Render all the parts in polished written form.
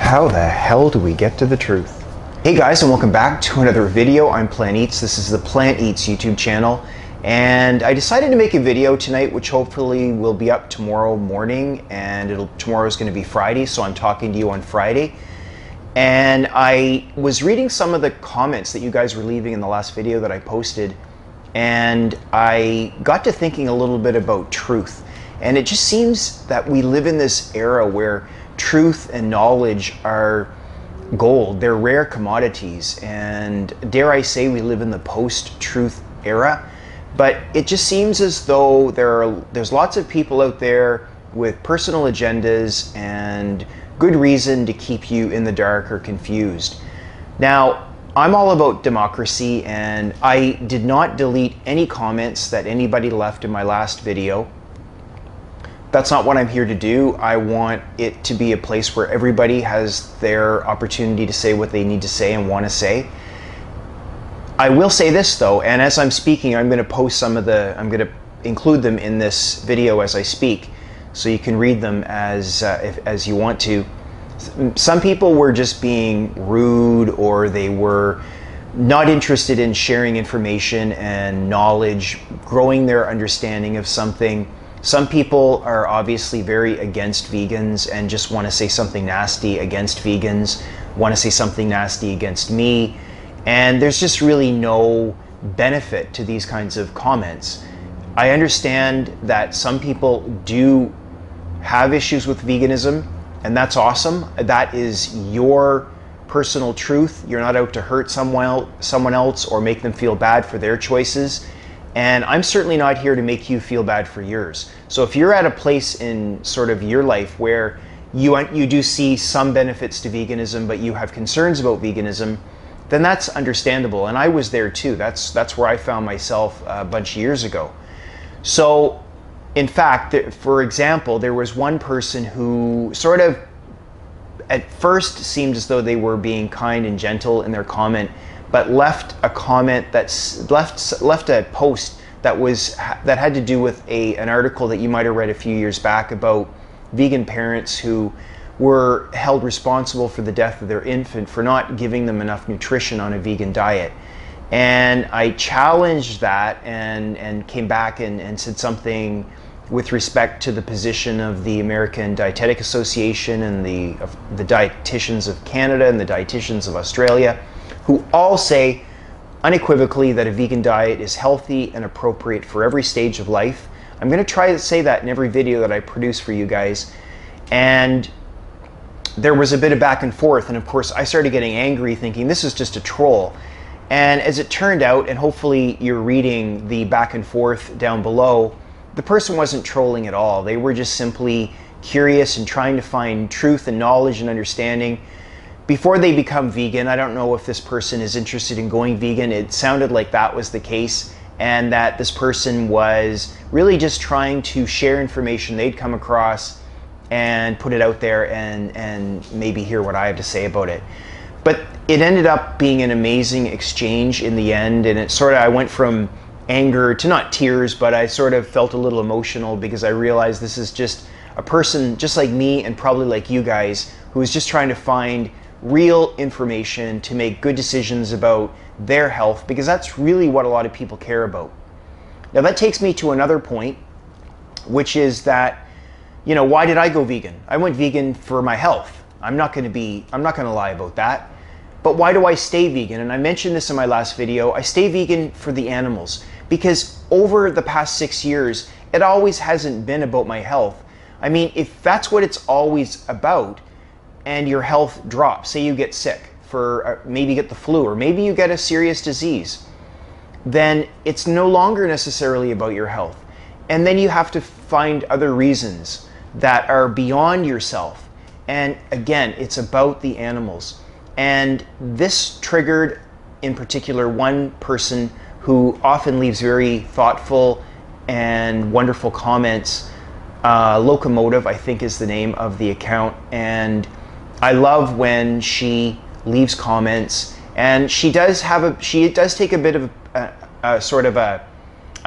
How the hell do we get to the truth? Hey guys, and welcome back to another video. I'm Plant Eats. This is the Plant Eats YouTube channel, and I decided to make a video tonight which hopefully will be up tomorrow morning, and tomorrow is going to be Friday, so I'm talking to you on Friday. And I was reading some of the comments that you guys were leaving in the last video that I posted, and I got to thinking a little bit about truth. And it just seems that we live in this era where truth and knowledge are gold. They're rare commodities, and dare I say we live in the post-truth era. But it just seems as though there's lots of people out there with personal agendas and good reason to keep you in the dark or confused. Now, I'm all about democracy, and I did not delete any comments that anybody left in my last video. That's not what I'm here to do. I want it to be a place where everybody has their opportunity to say what they need to say and want to say. I will say this though, and as I'm speaking, I'm going to include them in this video as I speak, so you can read them as you want to. Some people were just being rude, or they were not interested in sharing information and knowledge, growing their understanding of something. Some people are obviously very against vegans and just want to say something nasty against vegans, want to say something nasty against me, and there's just really no benefit to these kinds of comments. I understand that some people do have issues with veganism, and that's awesome. That is your personal truth. You're not out to hurt someone else or make them feel bad for their choices. And I'm certainly not here to make you feel bad for yours. So if you're at a place in sort of your life where you do see some benefits to veganism, but you have concerns about veganism, then that's understandable. And I was there too. That's where I found myself a bunch of years ago. So in fact, for example, there was one person who sort of at first seemed as though they were being kind and gentle in their comment, but left a comment left a post that had to do with an article that you might have read a few years back about vegan parents who were held responsible for the death of their infant for not giving them enough nutrition on a vegan diet. And I challenged that and came back and said something with respect to the position of the American Dietetic Association and the Dieticians of Canada and the Dieticians of Australia, who all say unequivocally that a vegan diet is healthy and appropriate for every stage of life. I'm going to try to say that in every video that I produce for you guys. And there was a bit of back and forth, and of course I started getting angry thinking this is just a troll. And as it turned out, and hopefully you're reading the back and forth down below, the person wasn't trolling at all. They were just simply curious and trying to find truth and knowledge and understanding before they become vegan. I don't know if this person is interested in going vegan. It sounded like that was the case, and that this person was really just trying to share information they'd come across and put it out there and maybe hear what I have to say about it. But it ended up being an amazing exchange in the end, and I went from anger to not tears, but I sort of felt a little emotional because I realized this is just a person just like me and probably like you guys who is just trying to find real information to make good decisions about their health, because that's really what a lot of people care about. Now that takes me to another point, which is that, why did I go vegan? I went vegan for my health. I'm not going to lie about that. But why do I stay vegan? And I mentioned this in my last video. I stay vegan for the animals, because over the past 6 years, it always hasn't been about my health. I mean, if that's what it's always about, and your health drops, say you get sick, maybe you get the flu, or maybe you get a serious disease, then it's no longer necessarily about your health. And then you have to find other reasons that are beyond yourself. And again, it's about the animals. And this triggered, in particular, one person who often leaves very thoughtful and wonderful comments. Locomotive, I think, is the name of the account. And I love when she leaves comments, and she does take a bit of a sort of a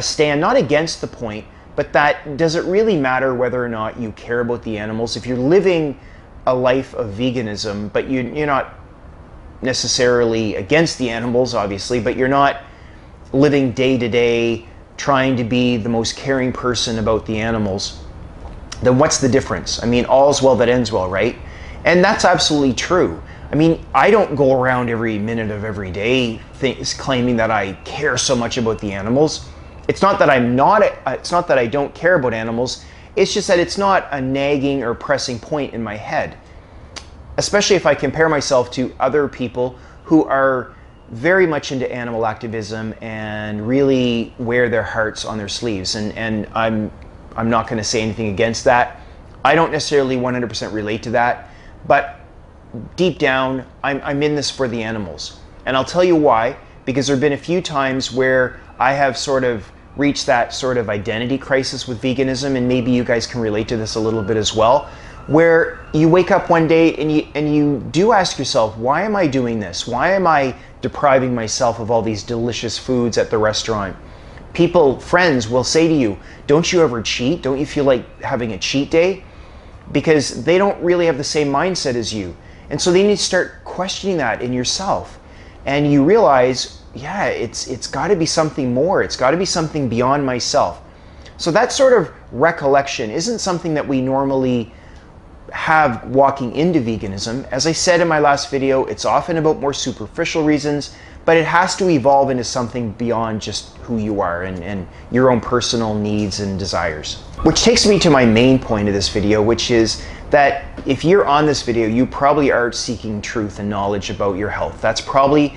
stand, not against the point, but that does it really matter whether or not you care about the animals? If you're living a life of veganism, but you're not necessarily against the animals, obviously, but you're not living day to day trying to be the most caring person about the animals, then what's the difference? I mean, all's well that ends well, right? And that's absolutely true. I mean, I don't go around every minute of every day claiming that I care so much about the animals. It's not that it's not that I don't care about animals. It's just that it's not a nagging or pressing point in my head. Especially if I compare myself to other people who are very much into animal activism and really wear their hearts on their sleeves. And I'm not going to say anything against that. I don't necessarily 100% relate to that, but deep down, I'm in this for the animals. And I'll tell you why, because there have been a few times where I have sort of reached that sort of identity crisis with veganism, and maybe you guys can relate to this a little bit as well, where you wake up one day and you do ask yourself, why am I doing this? Why am I depriving myself of all these delicious foods at the restaurant? People, friends will say to you, don't you ever cheat? Don't you feel like having a cheat day? Because they don't really have the same mindset as you. And so they need to start questioning that in yourself. And you realize, yeah, it's got to be something more. It's got to be something beyond myself. So that sort of recollection isn't something that we normally have walking into veganism. As I said in my last video, it's often about more superficial reasons, but it has to evolve into something beyond just who you are and your own personal needs and desires. Which takes me to my main point of this video, which is that if you're on this video, you probably are seeking truth and knowledge about your health. That's probably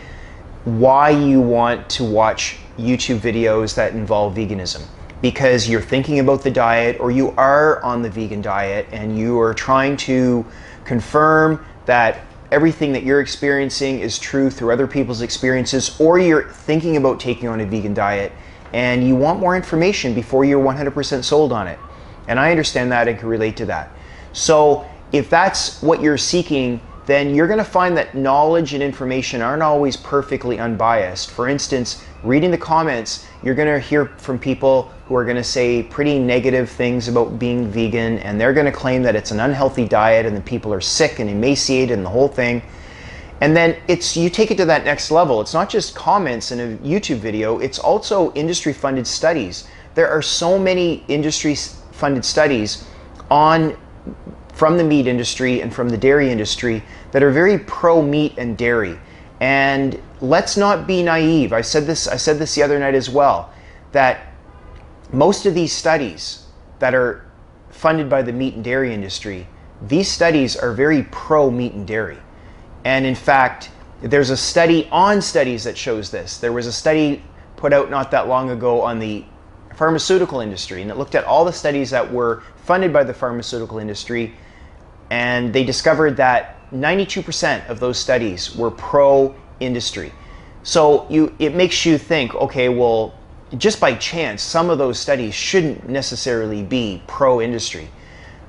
why you want to watch YouTube videos that involve veganism, because you're thinking about the diet, or you are on the vegan diet and you are trying to confirm that everything that you're experiencing is true through other people's experiences, or you're thinking about taking on a vegan diet and you want more information before you're 100% sold on it. And I understand that and can relate to that. So if that's what you're seeking, then you're going to find that knowledge and information aren't always perfectly unbiased. For instance, reading the comments, you're going to hear from people who are going to say pretty negative things about being vegan, and they're going to claim that it's an unhealthy diet and that people are sick and emaciated and the whole thing. And then you take it to that next level. It's not just comments in a YouTube video, it's also industry-funded studies. There are so many industry-funded studies from the meat industry and from the dairy industry that are very pro-meat and dairy. And let's not be naive. I said this the other night as well, that most of these studies that are funded by the meat and dairy industry, these studies are very pro-meat and dairy. And in fact, there's a study on studies that shows this. There was a study put out not that long ago on the pharmaceutical industry, and it looked at all the studies that were funded by the pharmaceutical industry, and they discovered that 92% of those studies were pro-industry. So it makes you think, okay, well, just by chance, some of those studies shouldn't necessarily be pro-industry,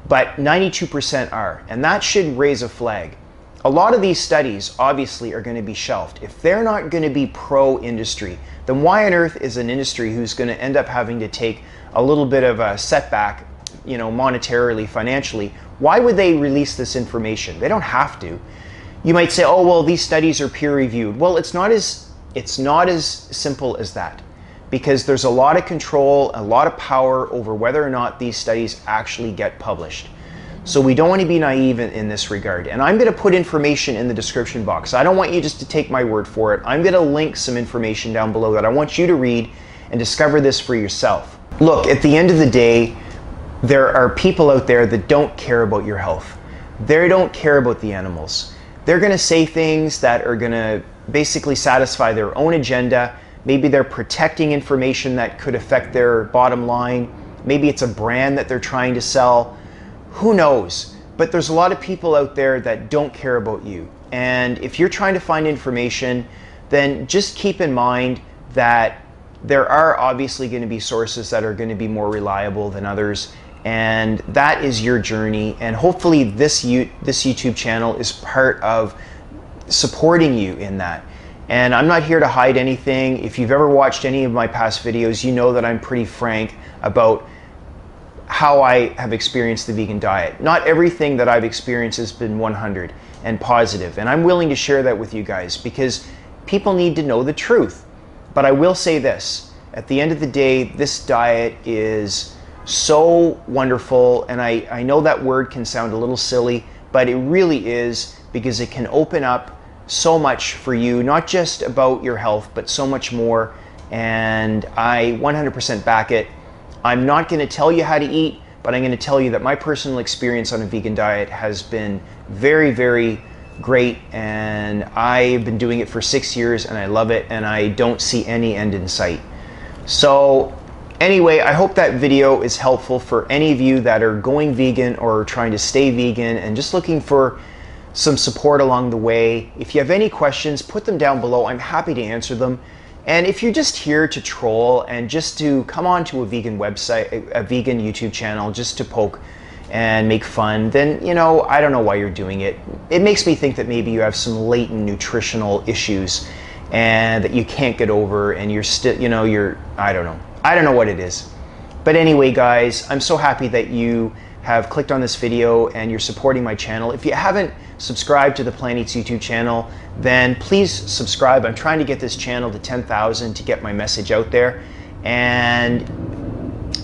but 92% are, and that should raise a flag. A lot of these studies obviously are going to be shelved. If they're not going to be pro-industry, then why on earth is an industry who's going to end up having to take a little bit of a setback, monetarily, financially, why would they release this information? They don't have to. You might say, oh, well, these studies are peer-reviewed. Well, it's not as simple as that, because there's a lot of control, a lot of power over whether or not these studies actually get published. So we don't want to be naive in this regard. And I'm going to put information in the description box. I don't want you just to take my word for it. I'm going to link some information down below that I want you to read and discover this for yourself. Look, at the end of the day, there are people out there that don't care about your health. They don't care about the animals. They're going to say things that are going to basically satisfy their own agenda. Maybe they're protecting information that could affect their bottom line. Maybe it's a brand that they're trying to sell. Who knows? But there's a lot of people out there that don't care about you. And if you're trying to find information, then just keep in mind that there are obviously going to be sources that are going to be more reliable than others. And that is your journey. And hopefully this YouTube channel is part of supporting you in that. And I'm not here to hide anything. If you've ever watched any of my past videos, you know that I'm pretty frank about how I have experienced the vegan diet. Not everything that I've experienced has been 100 and positive, and I'm willing to share that with you guys because people need to know the truth. But I will say this, at the end of the day, this diet is so wonderful, and I know that word can sound a little silly, but it really is, because it can open up so much for you, not just about your health, but so much more, and I 100% back it. I'm not going to tell you how to eat, but I'm going to tell you that my personal experience on a vegan diet has been very, very great, and I've been doing it for 6 years and I love it, and I don't see any end in sight. So anyway, I hope that video is helpful for any of you that are going vegan or trying to stay vegan and just looking for some support along the way. If you have any questions, put them down below. I'm happy to answer them. And if you're just here to troll and just to come on to a vegan website, a vegan YouTube channel, just to poke and make fun, then, you know, I don't know why you're doing it. It makes me think that maybe you have some latent nutritional issues and that you can't get over, and you're still, you know, I don't know what it is. But anyway, guys, I'm so happy that you have clicked on this video and you're supporting my channel. If you haven't subscribed to the Plant Eats YouTube channel, then please subscribe. I'm trying to get this channel to 10,000 to get my message out there. And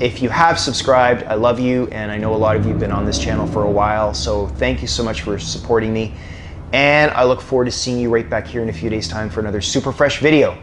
if you have subscribed, I love you, and I know a lot of you have been on this channel for a while, so thank you so much for supporting me. And I look forward to seeing you right back here in a few days' time for another super fresh video.